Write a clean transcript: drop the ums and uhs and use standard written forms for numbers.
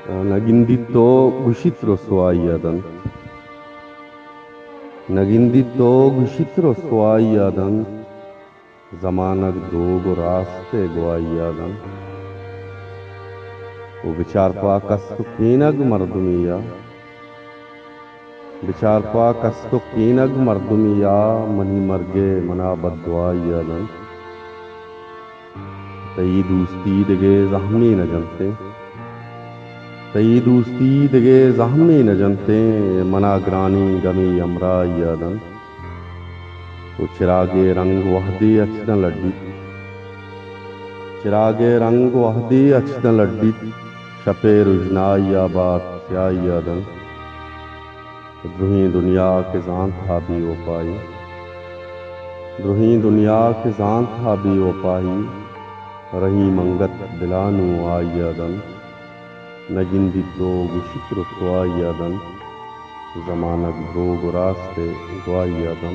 Nagindito gushitro suayadan. Nagindito gushitro suayadan. Zamanak dog raste guayadan. O bicharpa kastu kinag mardumiya. Bicharpa kastu kinag mardumiya. Mani marge mana badwayadan. Tayi dosti dege zahmi न जनते तई दोस्ती दगे जहमी न जनते मना ग्रानी गमी अमरा यादन वो चिरागे रंग वहदी अचन लड्डी चिरागे रंग वहदी अचन लड्डी शपे रुजना या बात क्या यादन द्रुही दुनिया के जान था भी वो पाई द्रुही दुनिया के जान था भी वो पाई रही मंगत दिलानु आ यादन नगिंदितो गुशित्र स्वायादन ज़मानक दो रास्ते ग्वायादन।